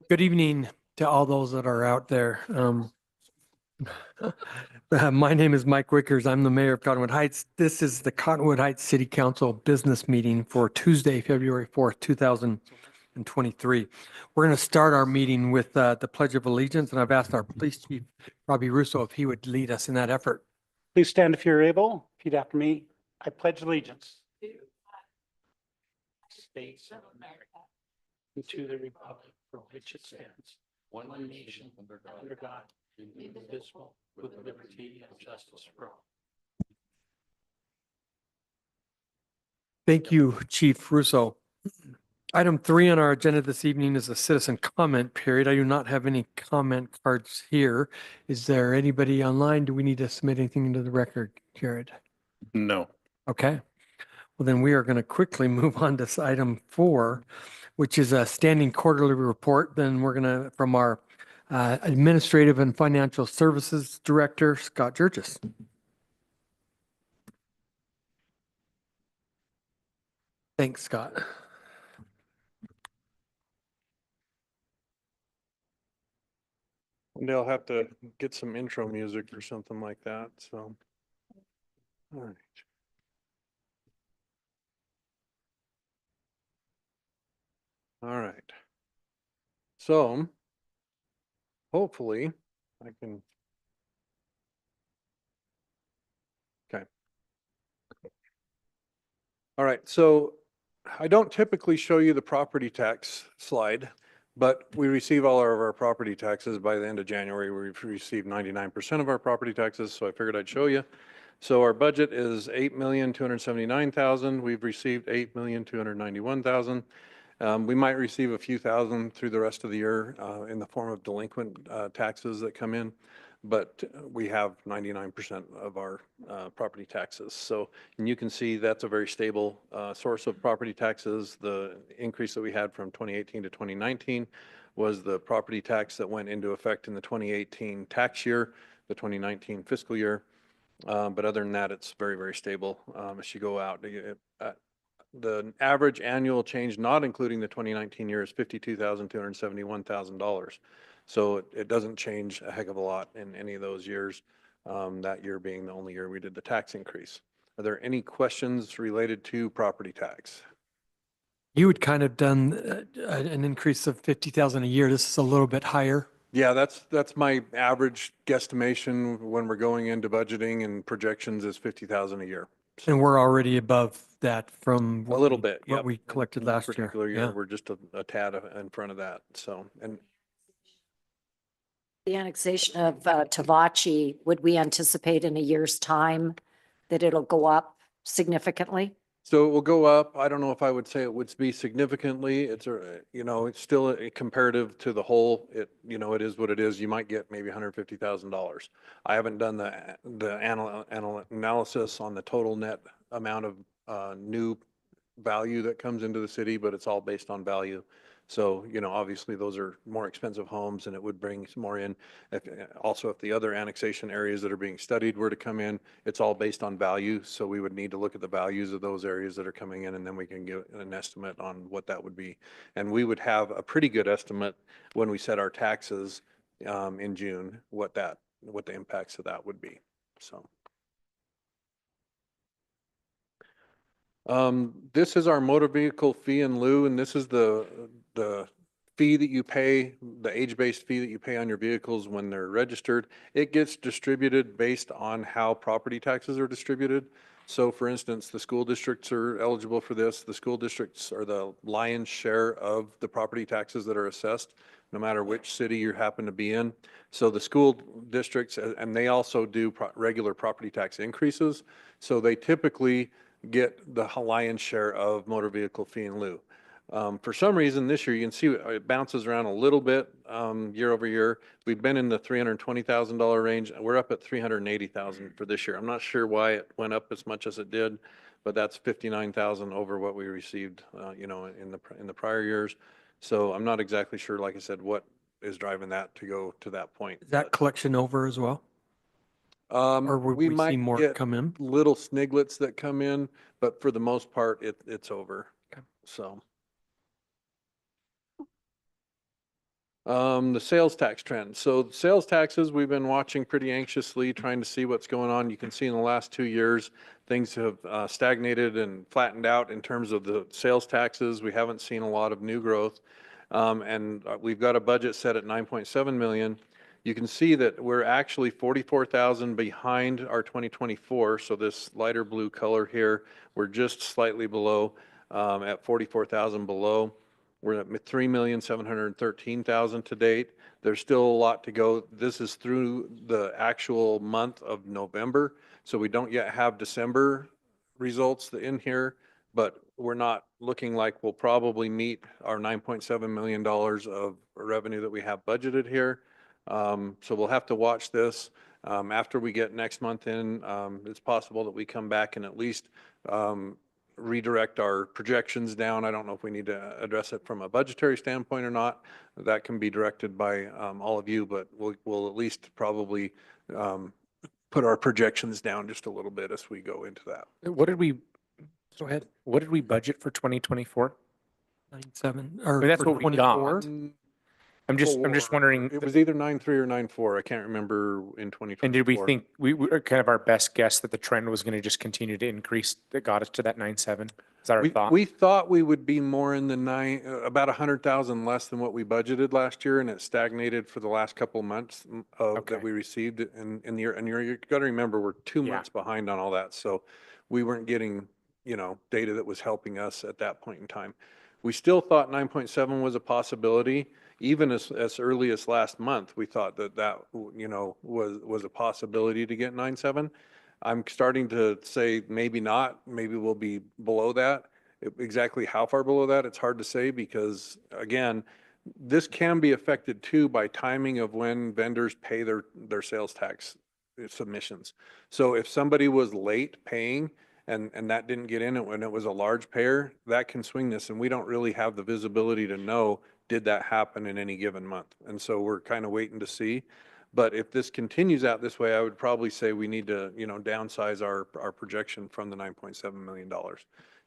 Good evening to all those that are out there. My name is Mike Wickers. I'm the mayor of Cottonwood Heights. This is the Cottonwood Heights City Council business meeting for Tuesday, February 4th, 2023. We're going to start our meeting with the Pledge of Allegiance, and I've asked our police chief, Robbie Russo, if he would lead us in that effort. Please stand if you're able. Repeat after me. I pledge allegiance to the States of America and to the republic for which it stands, one nation under God, indivisible, with liberty and justice for all. Thank you, Chief Russo. Item 3 on our agenda this evening is a citizen comment period. I do not have any comment cards here. Is there anybody online? Do we need to submit anything into the record, Jared? No. Okay. Well, then we are going to quickly move on to item 4, which is a standing quarterly report. Then we're going to, from our Administrative and Financial Services Director, Scott Jurgis. Thanks, Scott. One day I'll have to get some intro music or something like that, so. All right. All right. So hopefully I can. Okay. All right, so I don't typically show you the property tax slide, but we receive all of our property taxes by the end of January. We've received 99% of our property taxes, so I figured I'd show you. So our budget is $8,279,000. We've received $8,291,000. We might receive a few thousand through the rest of the year in the form of delinquent taxes that come in, but we have 99% of our property taxes. So, and you can see that's a very stable source of property taxes. The increase that we had from 2018 to 2019 was the property tax that went into effect in the 2018 tax year, the 2019 fiscal year. But other than that, it's very, very stable as you go out. The average annual change, not including the 2019 year, is $52,271,000. So it doesn't change a heck of a lot in any of those years, that year being the only year we did the tax increase. Are there any questions related to property tax? You had kind of done an increase of 50,000 a year. This is a little bit higher. Yeah, that's my average guesstimation when we're going into budgeting and projections is 50,000 a year. And we're already above that from A little bit, what yep. we collected last year. Particular year, Yeah. we're just a tad in front of that. So, and The annexation of Tavachi, would we anticipate in a year's time that it'll go up significantly? so it will go up. I don't know if I would say it would be significantly. It's it's still a comparative to the whole. It is what it is. You might get maybe $150,000. I haven't done the analysis on the total net amount of new value that comes into the city, but it's all based on value. So, obviously those are more expensive homes and it would bring some more in. If the other annexation areas that are being studied were to come in, it's all based on value. So we would need to look at the values of those areas that are coming in and then we can give an estimate on what that would be. And we would have a pretty good estimate when we set our taxes in June, what the impacts of that would be. So. This is our motor vehicle fee in lieu, and this is the fee that you pay, the age-based fee that you pay on your vehicles when they're registered. It gets distributed based on how property taxes are distributed. So for instance, the school districts are eligible for this. The school districts are the lion's share of the property taxes that are assessed, no matter which city you happen to be in. So the school districts, and they also do regular property tax increases. So they typically get the lion's share of motor vehicle fee in lieu. For some reason this year, you can see it bounces around a little bit year over year. We've been in the $320,000 range. We're up at $380,000 for this year. I'm not sure why it went up as much as it did, but that's $59,000 over what we received, in the prior years. So I'm not exactly sure, like I said, what is driving that to go to that point. Is that collection over as well? Or would we see might more get come in? little sniglets that come in, but for the most part, it's over. Okay. So. The sales tax trend. So sales taxes, we've been watching pretty anxiously, trying to see what's going on. You can see in the last 2 years, things have stagnated and flattened out in terms of the sales taxes. We haven't seen a lot of new growth. And we've got a budget set at 9.7 million. You can see that we're actually 44,000 behind our 2024. So this lighter blue color here, we're just slightly below at 44,000 below. We're at 3,713,000 to date. There's still a lot to go. This is through the actual month of November. So we don't yet have December results in here, but we're not looking like we'll probably meet our $9.7 million of revenue that we have budgeted here. So we'll have to watch this. After we get next month in, it's possible that we come back and at least redirect our projections down. I don't know if we need to address it from a budgetary standpoint or not. That can be directed by all of you, but we'll at least probably put our projections down just a little bit as we go into that. What did we, Go ahead. what did we budget for 2024? 9.7 or That's for what we got. 24? I'm just wondering, It was either 9.3 or 9.4. I can't remember in 2024. and did we think we were kind of our best guess that the trend was going to just continue to increase that got us to that 9.7? Is that our thought? We thought we would be more in the about 100,000 less than what we budgeted last year, and it stagnated for the last couple of months Okay. that we received in the year. And you got to remember, we're 2 Yeah. months behind on all that, so we weren't getting, data that was helping us at that point in time. We still thought 9.7 was a possibility. Even as early as last month, we thought that was a possibility to get 9.7. I'm starting to say maybe not. Maybe we'll be below that. Exactly how far below that, it's hard to say because, again, this can be affected too by timing of when vendors pay their sales tax submissions. So if somebody was late paying and that didn't get in it when it was a large payer, that can swing this, and we don't really have the visibility to know, did that happen in any given month? And so we're kind of waiting to see. But if this continues out this way, I would probably say we need to, downsize our projection from the $9.7 million.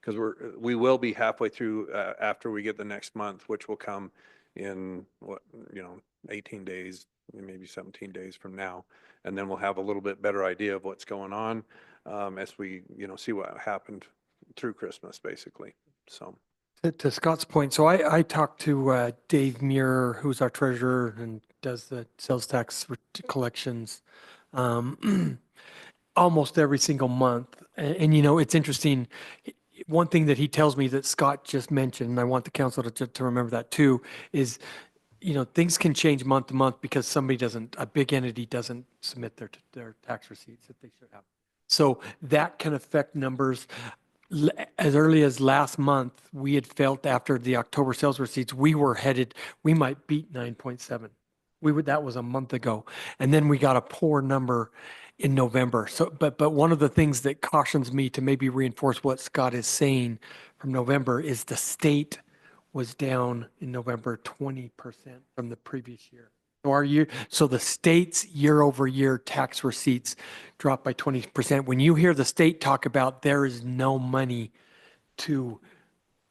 Because we will be halfway through after we get the next month, which will come in 18 days, maybe 17 days from now. And then we'll have a little bit better idea of what's going on as we, see what happened through Christmas, basically. So. To Scott's point, so I talked to Dave Muir, who's our treasurer and does the sales tax collections almost every single month. And it's interesting. One thing that he tells me that Scott just mentioned, and I want the council to remember that too, is things can change month to month because a big entity doesn't submit their tax receipts that they should have. So that can affect numbers. As early as last month, we had felt after the October sales receipts, we might beat 9.7. That was a month ago. And then we got a poor number in November. So, but one of the things that cautions me to maybe reinforce what Scott is saying from November is the state was down in November 20% from the previous year. So the state's year over year tax receipts dropped by 20%. When you hear the state talk about there is no money to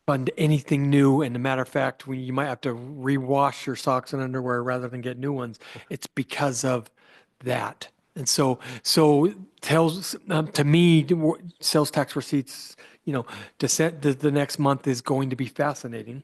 fund anything new, and a matter of fact, you might have to rewash your socks and underwear rather than get new ones, it's because of that. And so tells to me, sales tax receipts, the next month is going to be fascinating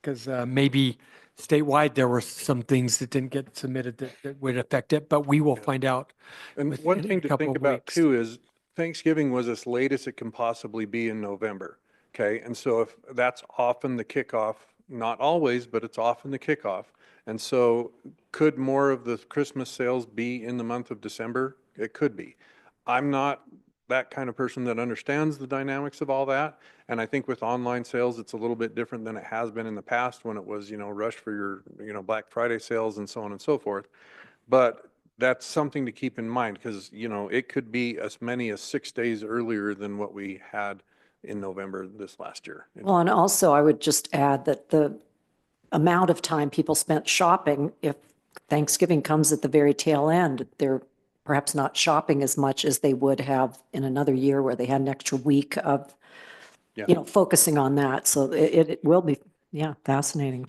because maybe statewide, there were some things that didn't get submitted that would affect it, but we will find out. And one thing to think about too is Thanksgiving was as late as it can possibly be in November. Okay. And so if that's often the kickoff, not always, but it's often the kickoff. And so could more of the Christmas sales be in the month of December? It could be. I'm not that kind of person that understands the dynamics of all that. And I think with online sales, it's a little bit different than it has been in the past when it was, rush for your, Black Friday sales and so on and so forth. But that's something to keep in mind because, it could be as many as 6 days earlier than what we had in November this last year. Well, and also I would just add that the amount of time people spent shopping, if Thanksgiving comes at the very tail end, they're perhaps not shopping as much as they would have in another year where they had an extra week of, Yeah. focusing on that. So it will be, yeah, fascinating.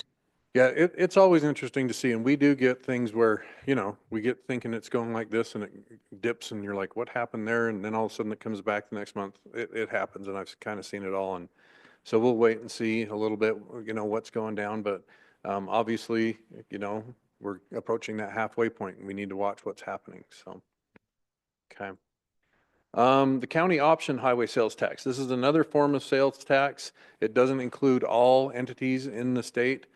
Yeah, it's always interesting to see, and we do get things where, we get thinking it's going like this and it dips and you're like, what happened there? And then all of a sudden it comes back the next month. It happens, and I've kind of seen it all. And so we'll wait and see a little bit, what's going down. But obviously, we're approaching that halfway point and we need to watch what's happening. So, okay. The county option highway sales tax. This is another form of sales tax. It doesn't include all entities in the state.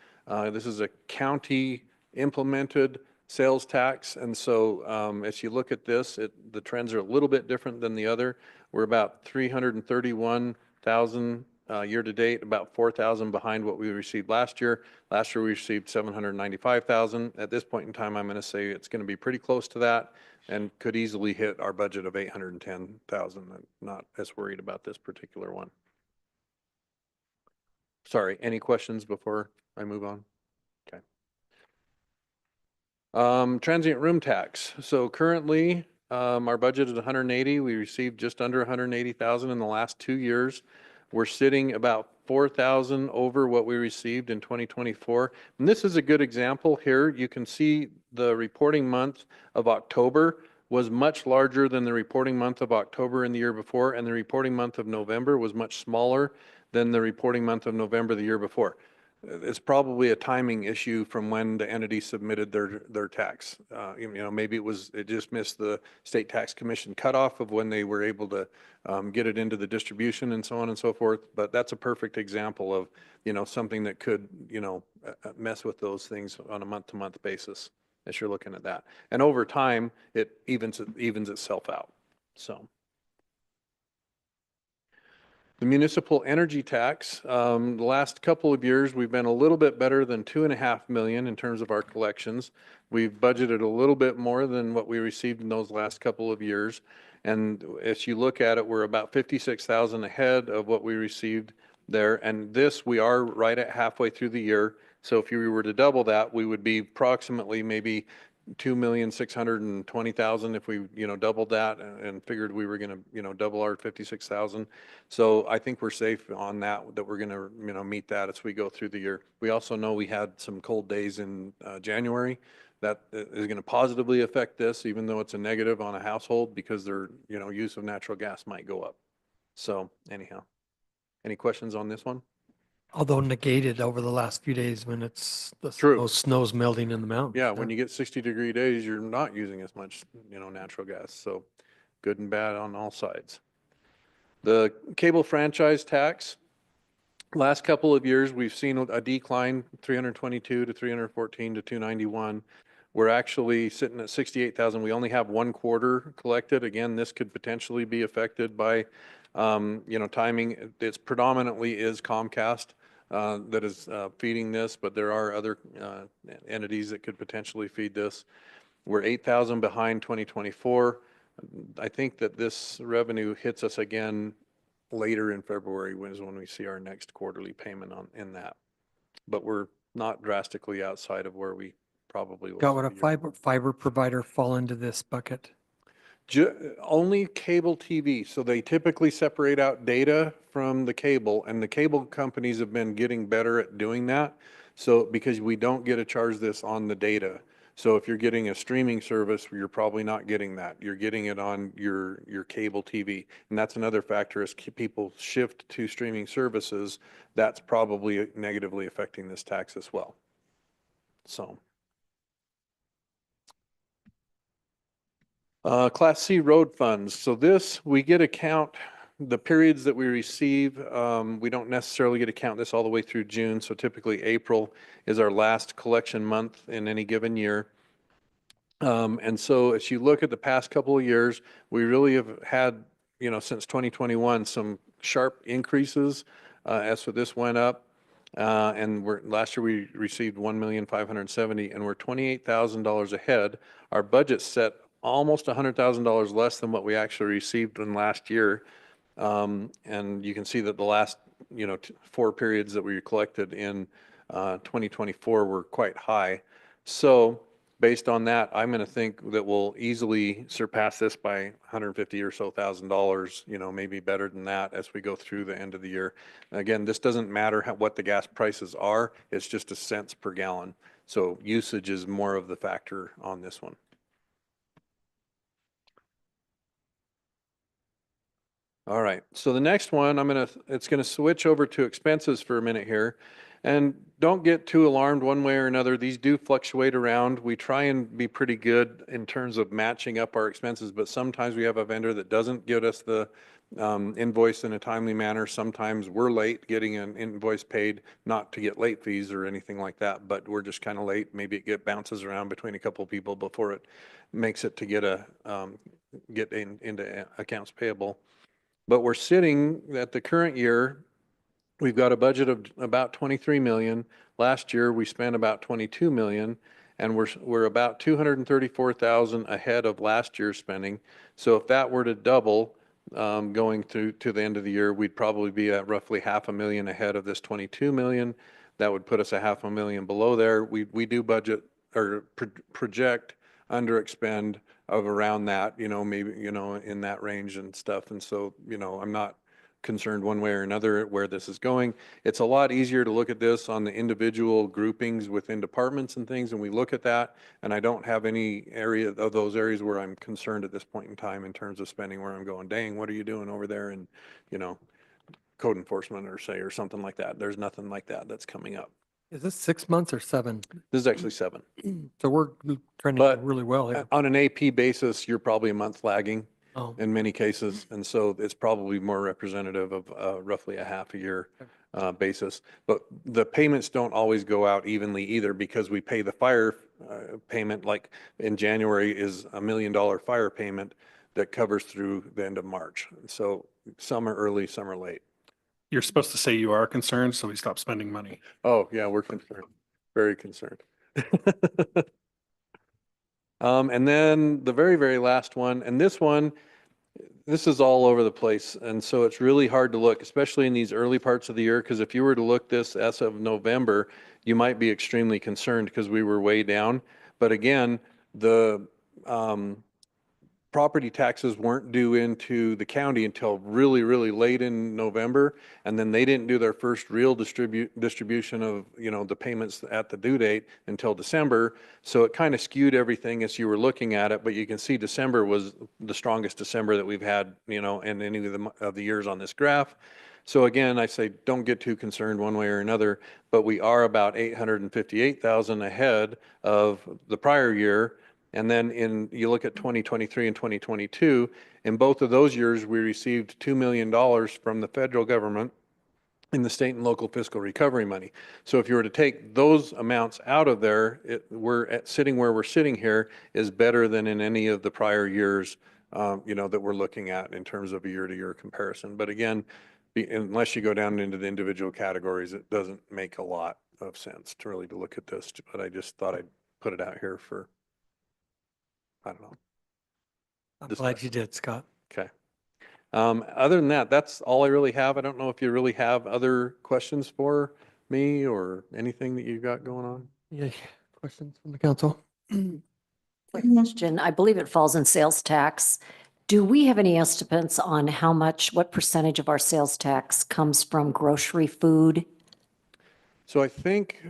This is a county implemented sales tax. And so as you look at this, the trends are a little bit different than the other. We're about 331,000 year to date, about 4,000 behind what we received last year. Last year we received 795,000. At this point in time, I'm going to say it's going to be pretty close to that and could easily hit our budget of 810,000. I'm not as worried about this particular one. Sorry, any questions before I move on? Okay. Transient room tax. So currently, our budget is 180. We received just under 180,000 in the last 2 years. We're sitting about 4,000 over what we received in 2024. And this is a good example here. You can see the reporting month of October was much larger than the reporting month of October in the year before, and the reporting month of November was much smaller than the reporting month of November the year before. It's probably a timing issue from when the entity submitted their tax. Maybe it just missed the state tax commission cutoff of when they were able to get it into the distribution and so on and so forth. But that's a perfect example of, something that could, mess with those things on a month-to-month basis as you're looking at that. And over time, it evens itself out. So. The municipal energy tax, the last couple of years, we've been a little bit better than 2.5 million in terms of our collections. We've budgeted a little bit more than what we received in those last couple of years. And as you look at it, we're about 56,000 ahead of what we received there. And this, we are right at halfway through the year. So if you were to double that, we would be approximately maybe 2,620,000 if we, doubled that and figured we were going to, double our 56,000. So I think we're safe on that we're going to, meet that as we go through the year. We also know we had some cold days in January that is going to positively affect this, even though it's a negative on a household because their, use of natural gas might go up. So anyhow, any questions on this one? Although negated over the last few days when it's the True. snow's melting in the mountains. Yeah, when you get 60-degree days, you're not using as much, natural gas. So good and bad on all sides. The cable franchise tax, last couple of years, we've seen a decline, 322 to 314 to 291. We're actually sitting at 68,000. We only have 1 quarter collected. Again, this could potentially be affected by, timing. It's predominantly is Comcast that is feeding this, but there are other entities that could potentially feed this. We're 8,000 behind 2024. I think that this revenue hits us again later in February when we see our next quarterly payment in that. But we're not drastically outside of where we probably will. Got what a fiber provider fall into this bucket? Only cable TV. So they typically separate out data from the cable, and the cable companies have been getting better at doing that. So because we don't get to charge this on the data. So if you're getting a streaming service, you're probably not getting that. You're getting it on your cable TV. And that's another factor as people shift to streaming services, that's probably negatively affecting this tax as well. So. Class C road funds. So this, we get to count the periods that we receive. We don't necessarily get to count this all the way through June. So typically April is our last collection month in any given year. And so as you look at the past couple of years, we really have had, since 2021, some sharp increases as for this went up. And last year we received 1,570,000 and we're $28,000 ahead. Our budget set almost $100,000 less than what we actually received in last year. And you can see that the last, 4 periods that we collected in 2024 were quite high. So based on that, I'm going to think that we'll easily surpass this by 150 or so $1,000, maybe better than that as we go through the end of the year. Again, this doesn't matter what the gas prices are, it's just a cents per gallon. So usage is more of the factor on this one. All right, so the next one, it's gonna switch over to expenses for a minute here. And don't get too alarmed one way or another. These do fluctuate around. We try and be pretty good in terms of matching up our expenses, but sometimes we have a vendor that doesn't give us the invoice in a timely manner. Sometimes we're late getting an invoice paid, not to get late fees or anything like that, but we're just kind of late. Maybe it bounces around between a couple of people before it makes it to get into accounts payable. But we're sitting at the current year, we've got a budget of about 23 million. Last year, we spent about 22 million, and we're about 234,000 ahead of last year's spending. So if that were to double, going through to the end of the year, we'd probably be at roughly 500,000 ahead of this 22 million. That would put us 500,000 below there. We do budget or project under expend of around that, maybe, in that range and stuff. And so, I'm not concerned one way or another where this is going. It's a lot easier to look at this on the individual groupings within departments and things, and we look at that, and I don't have any area of those areas where I'm concerned at this point in time in terms of spending, where I'm going, dang, what are you doing over there? And, code enforcement or something like that. There's nothing like that that's coming up. Is this 6 months or 7? This is actually 7. So we're trending But really well here. On an AP basis, you're probably a month lagging Oh, in many cases, and so it's probably more representative of roughly a half a year basis. But the payments don't always go out evenly either, because we pay the fire payment, like in January is $1 million fire payment that covers through the end of March. So some are early, some are late. You're supposed to say you are concerned, so we stop spending money. Oh, yeah, we're concerned, very concerned. And then the very, very last one, and this is all over the place. And so it's really hard to look, especially in these early parts of the year, because if you were to look this as of November, you might be extremely concerned because we were way down. But again, the property taxes weren't due into the county until really, really late in November. And then they didn't do their first real distribution of, the payments at the due date until December. So it kind of skewed everything as you were looking at it, but you can see December was the strongest December that we've had, in any of the years on this graph. So again, I say, don't get too concerned one way or another, but we are about 858,000 ahead of the prior year. And then you look at 2023 and 2022, in both of those years, we received $2 million from the federal government in the state and local fiscal recovery money. So if you were to take those amounts out of there, sitting where we're sitting here is better than in any of the prior years, that we're looking at in terms of a year-to-year comparison. But again, unless you go down into the individual categories, it doesn't make a lot of sense to look at this. But I just thought I'd put it out here for, I don't know. I'm glad you did, Scott. Okay. Other than that, that's all I really have. I don't know if you really have other questions for me or anything that you got going on. Yeah, questions from the council? Quick question. I believe it falls in sales tax. Do we have any estimates on what percentage of our sales tax comes from grocery food? So I think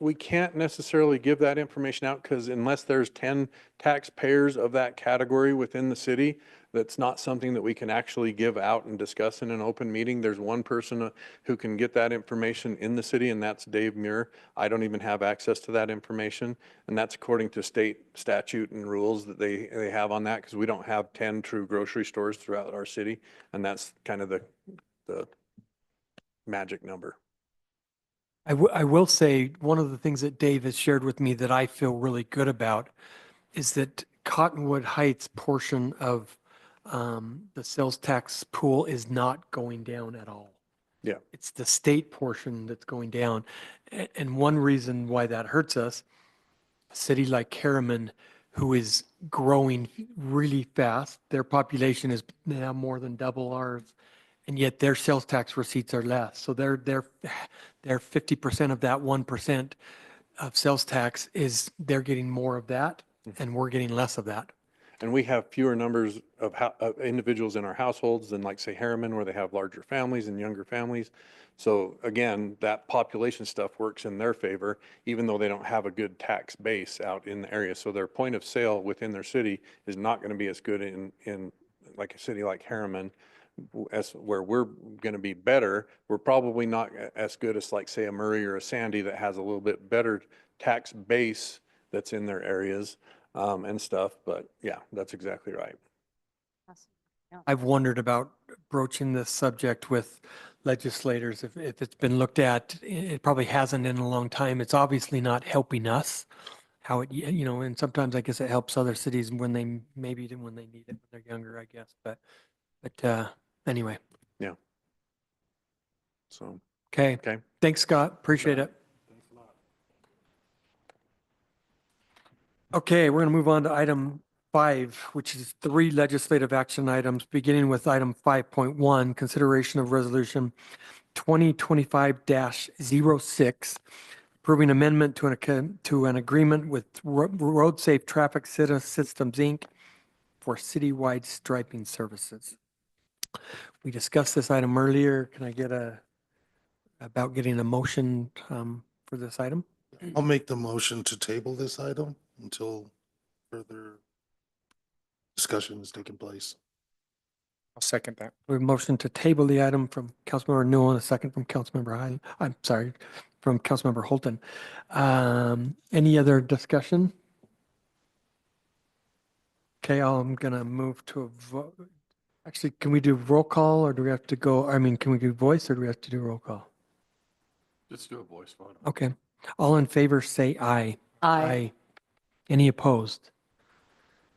we can't necessarily give that information out, because unless there's 10 taxpayers of that category within the city, that's not something that we can actually give out and discuss in an open meeting. There's one person who can get that information in the city, and that's Dave Muir. I don't even have access to that information, and that's according to state statute and rules that they have on that, because we don't have 10 true grocery stores throughout our city, and that's kind of the magic number. I will say, one of the things that Dave has shared with me that I feel really good about is that Cottonwood Heights portion of the sales tax pool is not going down at all. Yeah. It's the state portion that's going down. And one reason why that hurts us, a city like Harriman, who is growing really fast, their population is now more than double ours, and yet their sales tax receipts are less. So they're 50% of that 1%. of sales tax is they're getting more of that and we're getting less of that. And we have fewer numbers of individuals in our households than like, say, Harriman, where they have larger families and younger families. So again, that population stuff works in their favor, even though they don't have a good tax base out in the area. So their point of sale within their city is not going to be as good in like a city like Harriman, as where we're going to be better. We're probably not as good as like, say, a Murray or a Sandy that has a little bit better tax base that's in their areas and stuff. But yeah, that's exactly right. I've wondered about broaching this subject with legislators. If it's been looked at, it probably hasn't in a long time. It's obviously not helping us. How it, you know, and sometimes I guess it helps other cities when they, maybe when they need it, when they're younger, I guess. But anyway, So, okay. okay. Thanks, Scott. Appreciate it. Okay, we're going to move on to item 5, which is 3 legislative action items, beginning with item 5.1, consideration of resolution 2025-06, approving amendment to an agreement with Road Safe Traffic Systems, Inc. for citywide striping services. We discussed this item earlier. Can I get about getting a motion for this item? I'll make the motion to table this item until further discussion is taking place. I'll second that. We have a motion to table the item from Councilmember Newell and a second from Councilmember Hyland. I'm sorry, from Councilmember Holton. Any other discussion? Okay, I'm gonna move to a vote. Actually, can we do roll call or do we have to go, I mean, can we do voice or do we have to do roll call? Let's do a voice vote. Okay, all in favor, say aye. Aye. Any opposed?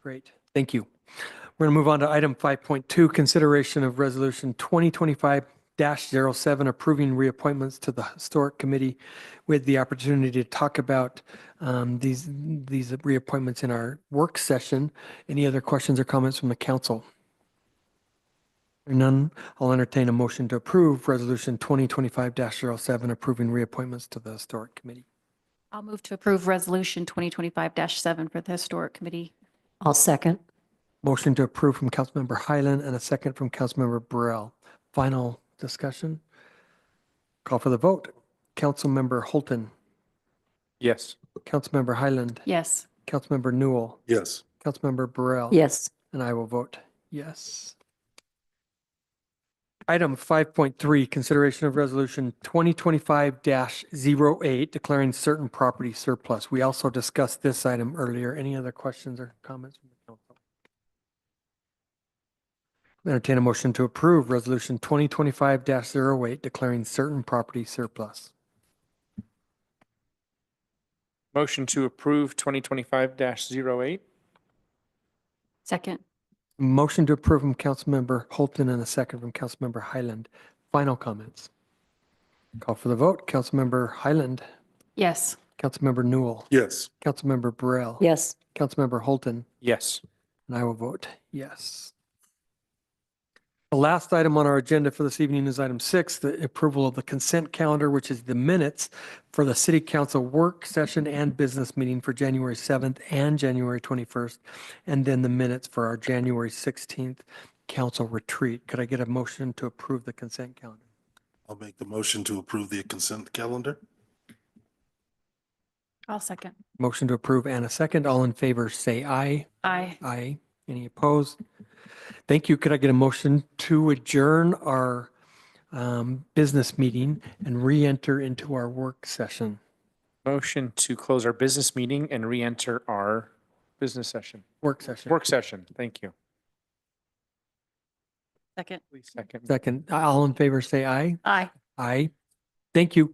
Great, thank you. We're going to move on to item 5.2, consideration of resolution 2025-07, approving reappointments to the Historic Committee, with the opportunity to talk about these reappointments in our work session. Any other questions or comments from the council? Hearing none, I'll entertain a motion to approve resolution 2025-07, approving reappointments to the Historic Committee. I'll move to approve Resolution 2025-7 for the Historic Committee. I'll second. Motion to approve from Councilmember Hyland and a second from Councilmember Burrell. Final discussion? Call for the vote. Councilmember Holton, Yes. Councilmember Hyland, Yes. Councilmember Newell, Yes. Councilmember Burrell. Yes. And I will vote yes. Item 5.3, consideration of resolution 2025-08, declaring certain property surplus. We also discussed this item earlier. Any other questions or comments from the council? Entertain a motion to approve resolution 2025-08, declaring certain property surplus. Motion to approve 2025-08. Second. Motion to approve from Councilmember Holton and a second from Councilmember Hyland. Final comments. Call for the vote. Councilmember Hyland, Yes. Councilmember Newell, Yes. Councilmember Burrell. Yes. Councilmember Holton, Yes. and I will vote yes. The last item on our agenda for this evening is item 6, the approval of the consent calendar, which is the minutes for the city council work session and business meeting for January 7th and January 21st, and then the minutes for our January 16th council retreat. Could I get a motion to approve the consent calendar? I'll make the motion to approve the consent calendar. I'll second. Motion to approve and a second. All in favor, say aye. Aye. Aye. Any opposed? Thank you. Could I get a motion to adjourn our business meeting and re-enter into our work session? Motion to close our business meeting and re-enter our business session. Work session. Work session. Thank you. Second. Please second. Second. All in favor, say aye. Aye. Aye. Thank you.